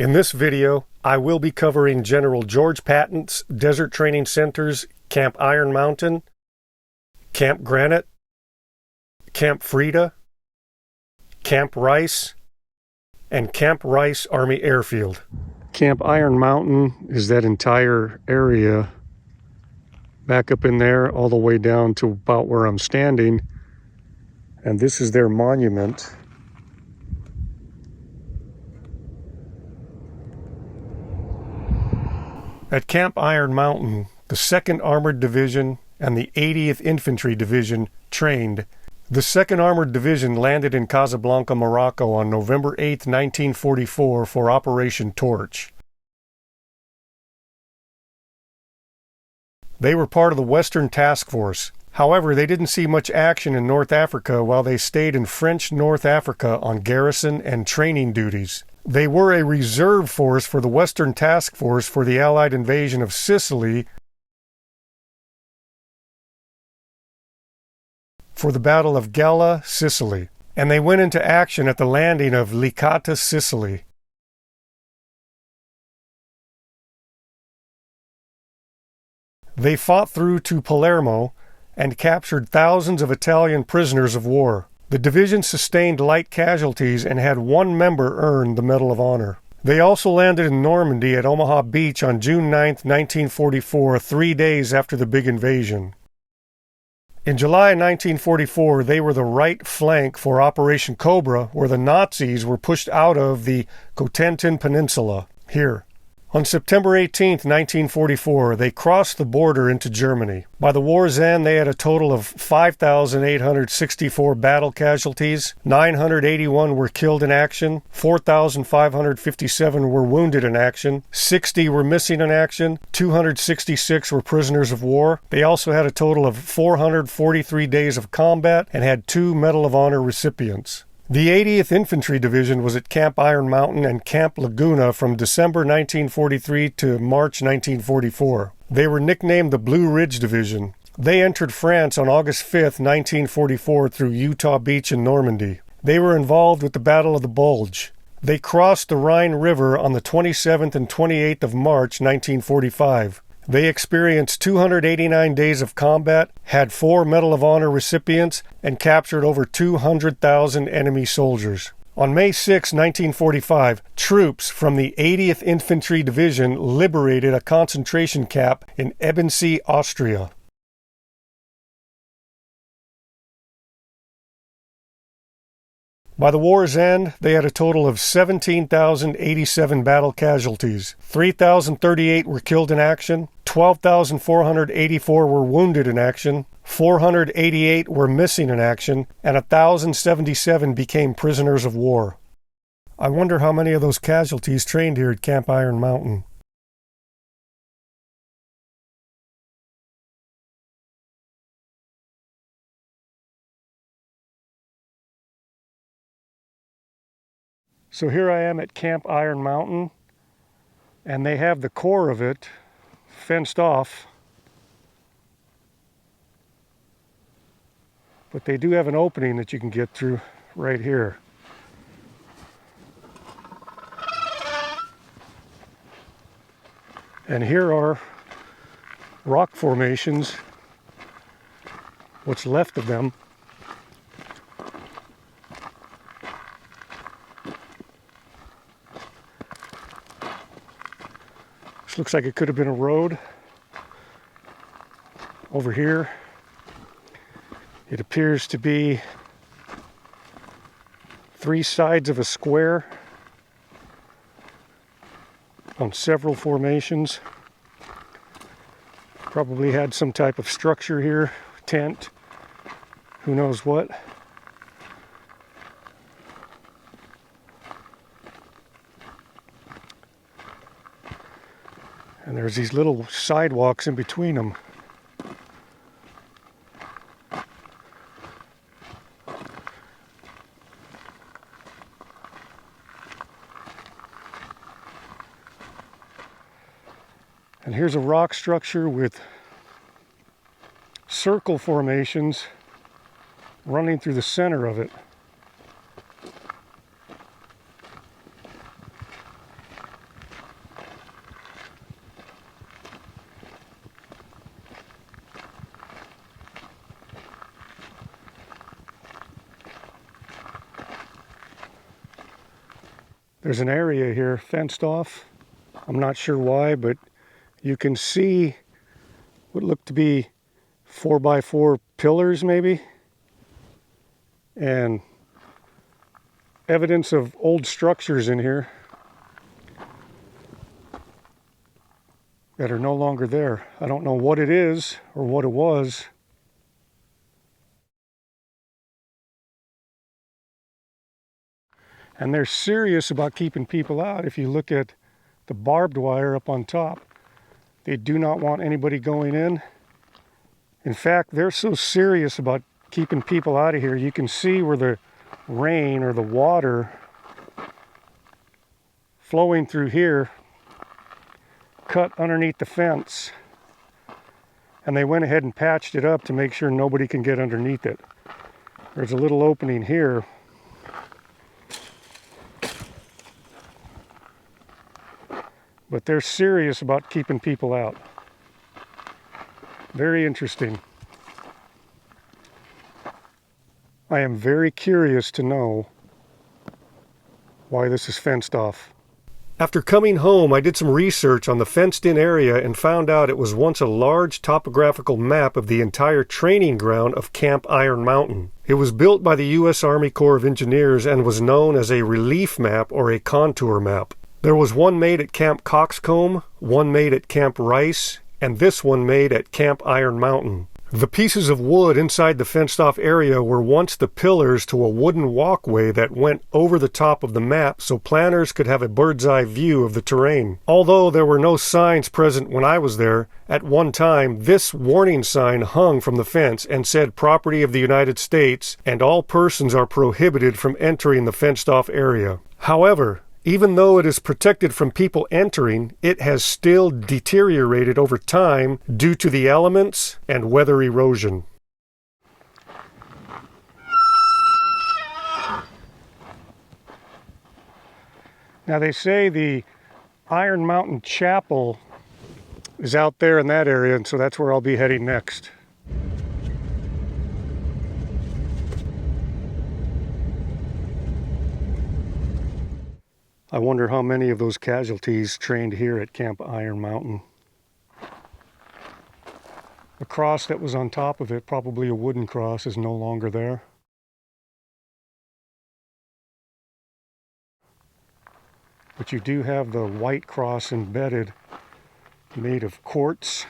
In this video, I will be covering General George Patton's Desert Training Centers, Camp Iron Mountain, Camp Granite, Camp Freda, Camp Rice, and Camp Rice Army Airfield. Camp Iron Mountain is that entire area back up in there all the way down to about where I'm standing, and this is their monument. At Camp Iron Mountain, the 2nd Armored Division and the 80th Infantry Division trained. The 2nd Armored Division landed in Casablanca, Morocco on November 8, 1944 for Operation Torch. They were part of the Western Task Force. However, they didn't see much action in North Africa while they stayed in French North Africa on garrison and training duties. They were a reserve force for the Western Task Force for the Allied invasion of Sicily for the Battle of Gela, Sicily, and they went into action at the landing of Licata, Sicily. They fought through to Palermo and captured thousands of Italian prisoners of war. The division sustained light casualties and had one member earn the Medal of Honor. They also landed in Normandy at Omaha Beach on June 9, 1944, 3 days after the big invasion. In July 1944, they were the right flank for Operation Cobra, where the Nazis were pushed out of the Cotentin Peninsula, here. On September 18, 1944, they crossed the border into Germany. By the war's end, they had a total of 5,864 battle casualties, 981 were killed in action, 4,557 were wounded in action, 60 were missing in action, 266 were prisoners of war. They also had a total of 443 days of combat and had 2 Medal of Honor recipients. The 80th Infantry Division was at Camp Iron Mountain and Camp Laguna from December 1943 to March 1944. They were nicknamed the Blue Ridge Division. They entered France on August 5, 1944 through Utah Beach in Normandy. They were involved with the Battle of the Bulge. They crossed the Rhine River on the 27th and 28th of March 1945. They experienced 289 days of combat, had 4 Medal of Honor recipients, and captured over 200,000 enemy soldiers. On May 6, 1945, troops from the 80th Infantry Division liberated a concentration camp in Ebensee, Austria. By the war's end, they had a total of 17,087 battle casualties. 3,038 were killed in action, 12,484 were wounded in action, 488 were missing in action, and 1,077 became prisoners of war. I wonder how many of those casualties trained here at Camp Iron Mountain. So here I am at Camp Iron Mountain, and they have the core of it fenced off, but they do have an opening that you can get through right here. And here are rock formations, what's left of them. This looks like it could have been a road. Over here, it appears to be 3 sides of a square on several formations. Probably had some type of structure here, tent, who knows what. And there's these little sidewalks in between them. And here's a rock structure with circle formations running through the center of it. There's an area here fenced off. I'm not sure why, but you can see what look to be 4x4 pillars maybe, and evidence of old structures in here that are no longer there. I don't know what it is or what it was. And they're serious about keeping people out. If you look at the barbed wire up on top, they do not want anybody going in. In fact, they're so serious about keeping people out of here. You can see where the rain or the water flowing through here cut underneath the fence. And they went ahead and patched it up to make sure nobody can get underneath it. There's a little opening here. But they're serious about keeping people out. Very interesting. I am very curious to know why this is fenced off. After coming home, I did some research on the fenced-in area and found out it was once a large topographical map of the entire training ground of Camp Iron Mountain. It was built by the U.S. Army Corps of Engineers and was known as a relief map or a contour map. There was one made at Camp Coxcomb, one made at Camp Rice, and this one made at Camp Iron Mountain. The pieces of wood inside the fenced-off area were once the pillars to a wooden walkway that went over the top of the map so planners could have a bird's-eye view of the terrain. Although there were no signs present when I was there, at one time this warning sign hung from the fence and said "Property of the United States" and "All persons are prohibited from entering the fenced-off area." However, even though it is protected from people entering, it has still deteriorated over time due to the elements and weather erosion. Now they say the Iron Mountain Chapel is out there in that area, and so that's where I'll be heading next. I wonder how many of those casualties trained here at Camp Iron Mountain. The cross that was on top of it, probably a wooden cross, is no longer there. But you do have the white cross embedded, made of quartz.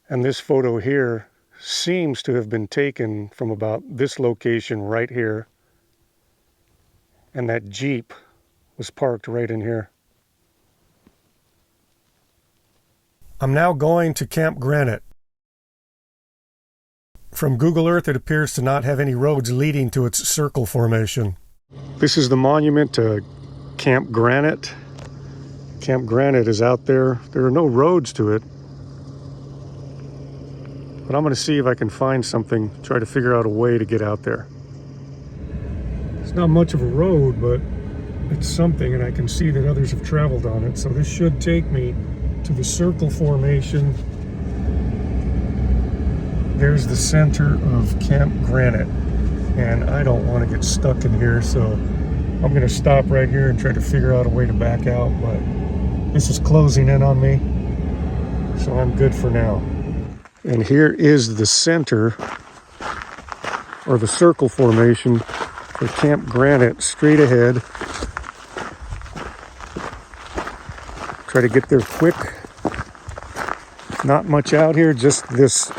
And this photo here seems to have been taken from about this location right here. And that Jeep was parked right in here. I'm now going to Camp Granite. From Google Earth, it appears to not have any roads leading to its circle formation. This is the monument to Camp Granite. Camp Granite is out there. There are no roads to it. But I'm going to see if I can find something, try to figure out a way to get out there. It's not much of a road, but it's something, and I can see that others have traveled on it. So this should take me to the circle formation. There's the center of Camp Granite, and I don't want to get stuck in here, so I'm going to stop right here and try to figure out a way to back out, but this is closing in on me, so I'm good for now. And here is the center, or the circle formation for Camp Granite, straight ahead. Try to get there quick. Not much out here, just this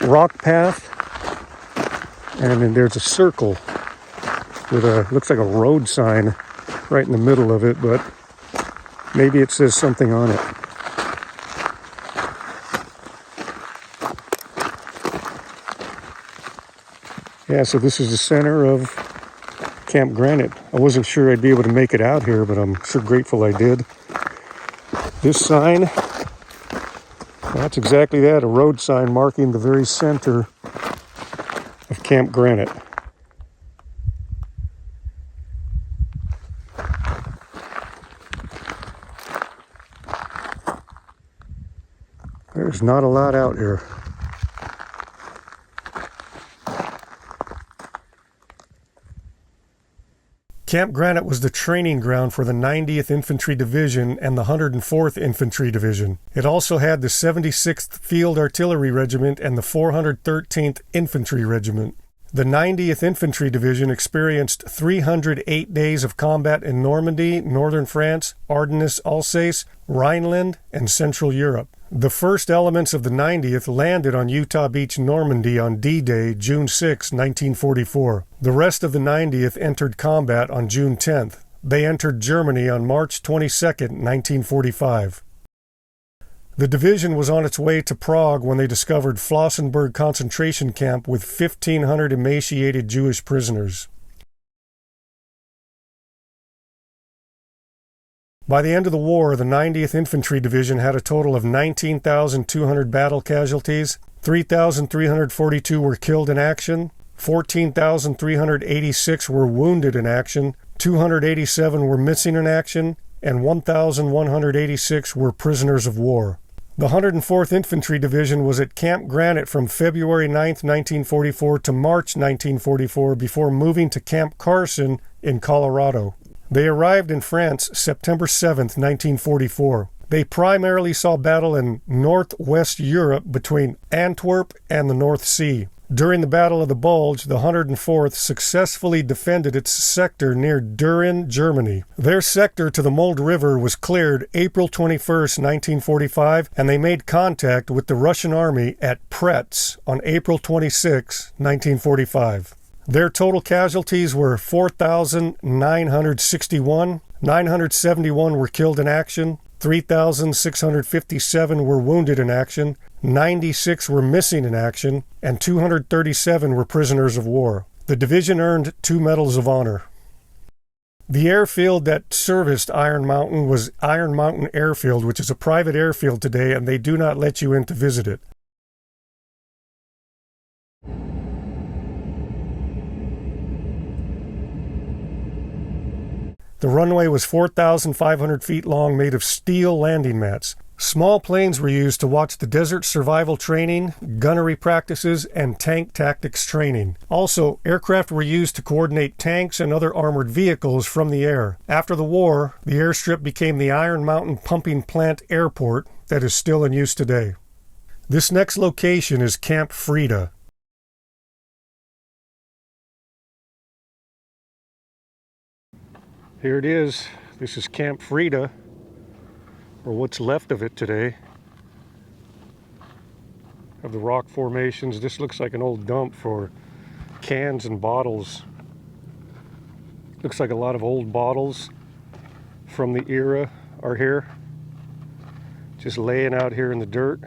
rock path. And then there's a circle with a, looks like a road sign right in the middle of it, but maybe it says something on it. Yeah, so this is the center of Camp Granite. I wasn't sure I'd be able to make it out here, but I'm sure grateful I did. This sign, that's exactly that, a road sign marking the very center of Camp Granite. There's not a lot out here. Camp Granite was the training ground for the 90th Infantry Division and the 104th Infantry Division. It also had the 76th Field Artillery Regiment and the 413th Infantry Regiment. The 90th Infantry Division experienced 308 days of combat in Normandy, northern France, Ardennes, Alsace, Rhineland, and Central Europe. The first elements of the 90th landed on Utah Beach, Normandy on D-Day, June 6, 1944. The rest of the 90th entered combat on June 10th. They entered Germany on March 22, 1945. The division was on its way to Prague when they discovered Flossenburg concentration camp with 1,500 emaciated Jewish prisoners. By the end of the war, the 90th Infantry Division had a total of 19,200 battle casualties, 3,342 were killed in action, 14,386 were wounded in action, 287 were missing in action, and 1,186 were prisoners of war. The 104th Infantry Division was at Camp Granite from February 9, 1944 to March 1944 before moving to Camp Carson in Colorado. They arrived in France September 7, 1944. They primarily saw battle in northwest Europe between Antwerp and the North Sea. During the Battle of the Bulge, the 104th successfully defended its sector near Düren, Germany. Their sector to the Mulde River was cleared April 21, 1945, and they made contact with the Russian army at Pretz on April 26, 1945. Their total casualties were 4,961, 971 were killed in action, 3,657 were wounded in action, 96 were missing in action, and 237 were prisoners of war. The division earned 2 Medals of Honor. The airfield that serviced Iron Mountain was Iron Mountain Airfield, which is a private airfield today, and they do not let you in to visit it. The runway was 4,500 feet long, made of steel landing mats. Small planes were used to watch the desert survival training, gunnery practices, and tank tactics training. Also, aircraft were used to coordinate tanks and other armored vehicles from the air. After the war, the airstrip became the Iron Mountain Pumping Plant Airport that is still in use today. This next location is Camp Freda. Here it is. This is Camp Freda, or what's left of it today. Of the rock formations. This looks like an old dump for cans and bottles. Looks like a lot of old bottles from the era are here, just laying out here in the dirt.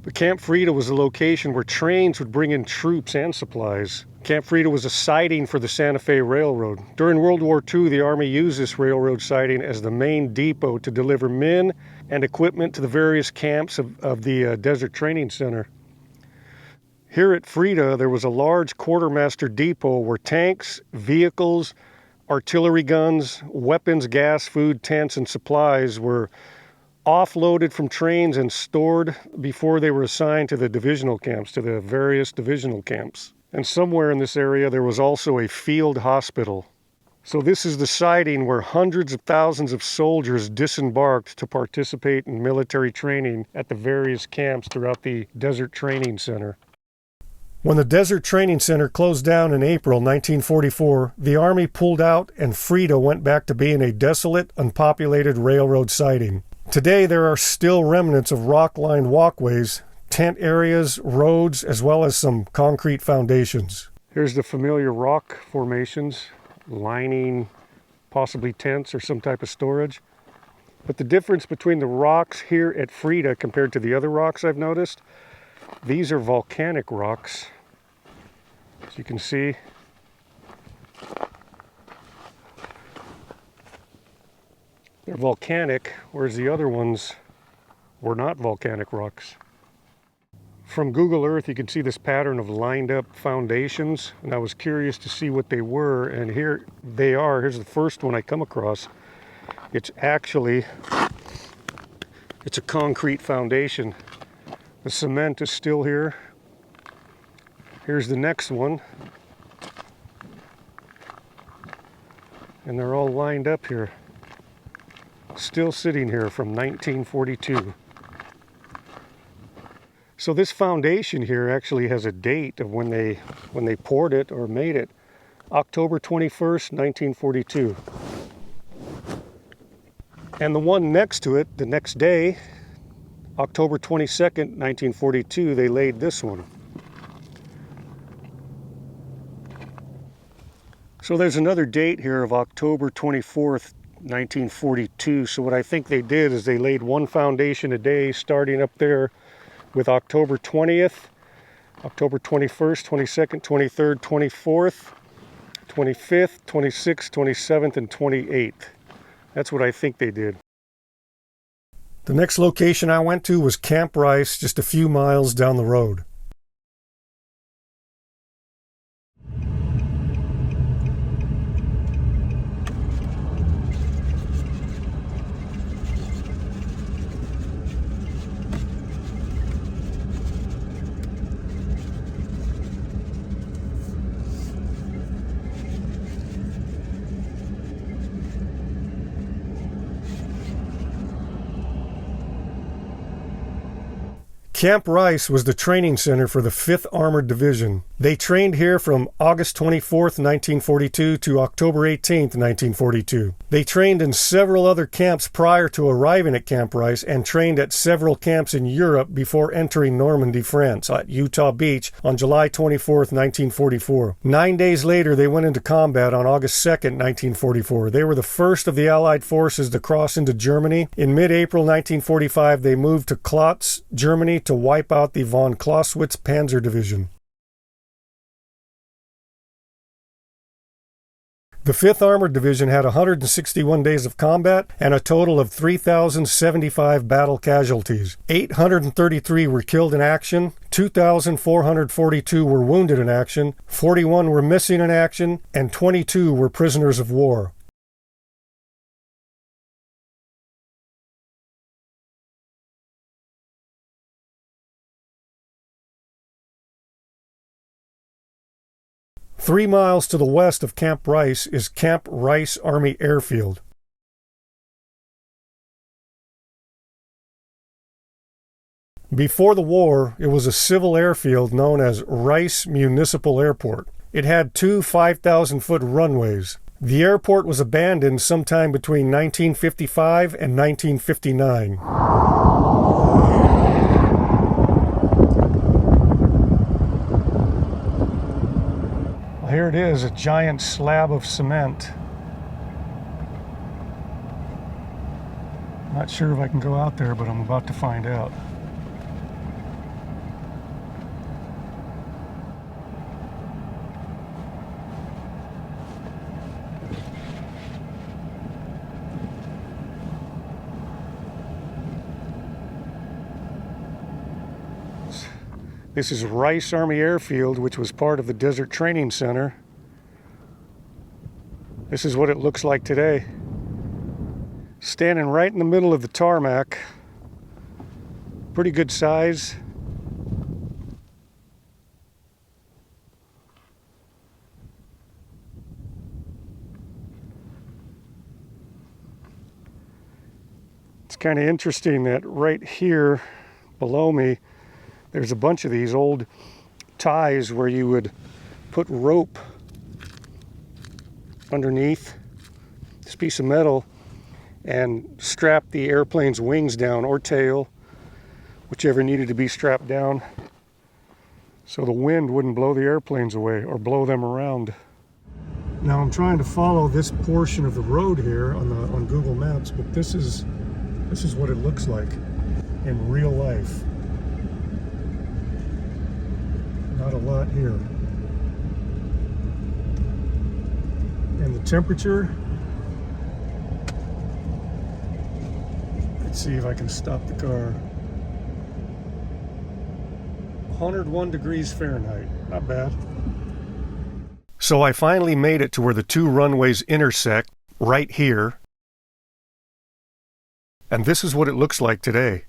But Camp Freda was a location where trains would bring in troops and supplies. Camp Freda was a siding for the Santa Fe Railroad. During World War II, the Army used this railroad siding as the main depot to deliver men and equipment to the various camps of the Desert Training Center. Here at Freda, there was a large quartermaster depot where tanks, vehicles, artillery guns, weapons, gas, food, tents, and supplies were offloaded from trains and stored before they were assigned to the divisional camps, to the various divisional camps. And somewhere in this area there was also a field hospital. So this is the siding where hundreds of thousands of soldiers disembarked to participate in military training at the various camps throughout the Desert Training Center. When the Desert Training Center closed down in April 1944, the Army pulled out and Freda went back to being a desolate, unpopulated railroad siding. Today there are still remnants of rock-lined walkways, tent areas, roads, as well as some concrete foundations. Here's the familiar rock formations lining possibly tents or some type of storage. But the difference between the rocks here at Freda compared to the other rocks I've noticed, these are volcanic rocks. As you can see, They're volcanic, whereas the other ones were not volcanic rocks. From Google Earth, you can see this pattern of lined up foundations, and I was curious to see what they were, and here they are. Here's the first one I come across. It's a concrete foundation. The cement is still here. Here's the next one. And they're all lined up here. Still sitting here from 1942. So this foundation here actually has a date of when they poured it or made it. October 21st, 1942. And the one next to it, the next day, October 22nd, 1942, they laid this one. So there's another date here of October 24th, 1942. So what I think they did is they laid one foundation a day, starting up there with October 20th, October 21st, 22nd, 23rd, 24th, 25th, 26th, 27th, and 28th. That's what I think they did. The next location I went to was Camp Rice, just a few miles down the road. Camp Rice was the training center for the 5th Armored Division. They trained here from August 24th, 1942 to October 18th, 1942. They trained in several other camps prior to arriving at Camp Rice and trained at several camps in Europe before entering Normandy, France, at Utah Beach on July 24th, 1944. 9 days later, they went into combat on August 2nd, 1944. They were the first of the Allied forces to cross into Germany. In mid-April 1945, they moved to Klotz, Germany, to wipe out the von Clausewitz Panzer Division. The 5th Armored Division had 161 days of combat and a total of 3,075 battle casualties. 833 were killed in action, 2,442 were wounded in action, 41 were missing in action, and 22 were prisoners of war. Three miles to the west of Camp Rice is Camp Rice Army Airfield. Before the war, it was a civil airfield known as Rice Municipal Airport. It had two 5,000-foot runways. The airport was abandoned sometime between 1955 and 1959. Here it is, a giant slab of cement. Not sure if I can go out there, but I'm about to find out. This is Rice Army Airfield, which was part of the Desert Training Center. This is what it looks like today. Standing right in the middle of the tarmac. Pretty good size. It's kind of interesting that right here below me, there's a bunch of these old ties where you would put rope underneath this piece of metal and strap the airplane's wings down, or tail, whichever needed to be strapped down, so the wind wouldn't blow the airplanes away or blow them around. Now I'm trying to follow this portion of the road here on Google Maps, but this is what it looks like in real life. Not a lot here. And the temperature Let's see if I can stop the car. 101 degrees Fahrenheit. Not bad. So I finally made it to where the two runways intersect, right here. And this is what it looks like today.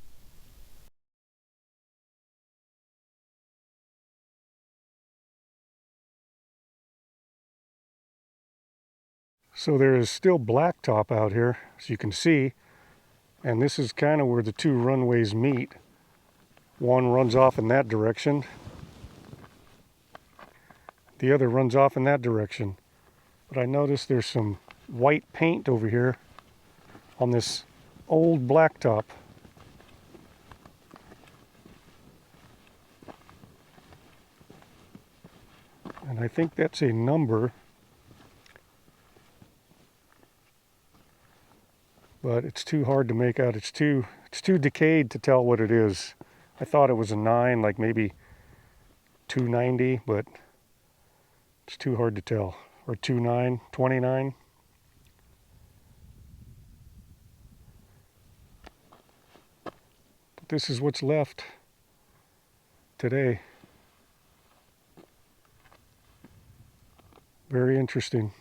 So there is still blacktop out here, as you can see. And this is kind of where the two runways meet. One runs off in that direction. The other runs off in that direction. But I noticed there's some white paint over here on this old blacktop. And I think that's a number. But it's too hard to make out. It's too decayed to tell what it is. I thought it was a 9, like maybe 290, but it's too hard to tell. Or 29, 29. But this is what's left today. Very interesting.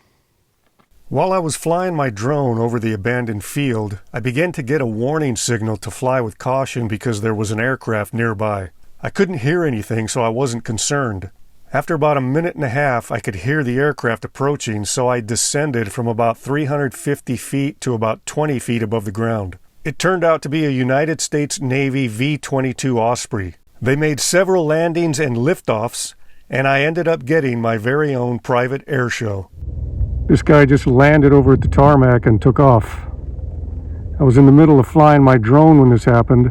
While I was flying my drone over the abandoned field, I began to get a warning signal to fly with caution because there was an aircraft nearby. I couldn't hear anything, so I wasn't concerned. After about a minute and a half, I could hear the aircraft approaching, so I descended from about 350 feet to about 20 feet above the ground. It turned out to be a United States Navy V-22 Osprey. They made several landings and liftoffs, and I ended up getting my very own private air show. This guy just landed over at the tarmac and took off. I was in the middle of flying my drone when this happened.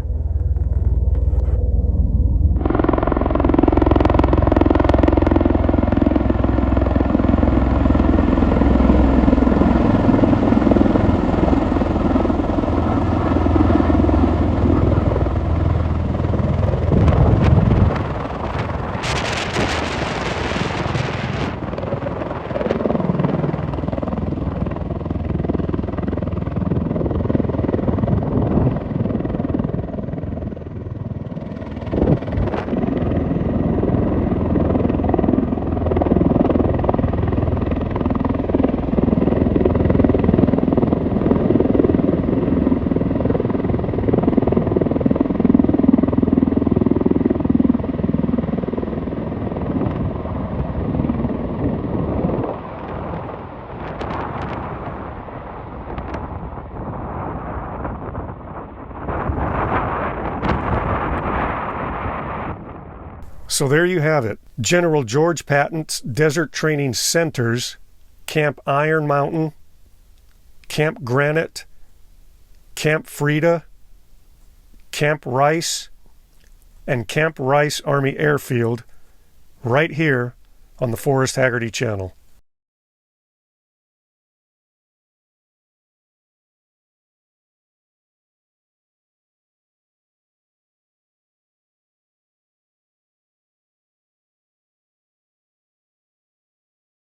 So there you have it. General George Patton's Desert Training Centers, Camp Iron Mountain, Camp Granite, Camp Freda, Camp Rice, and Camp Rice Army Airfield right here on the Forrest Haggerty channel.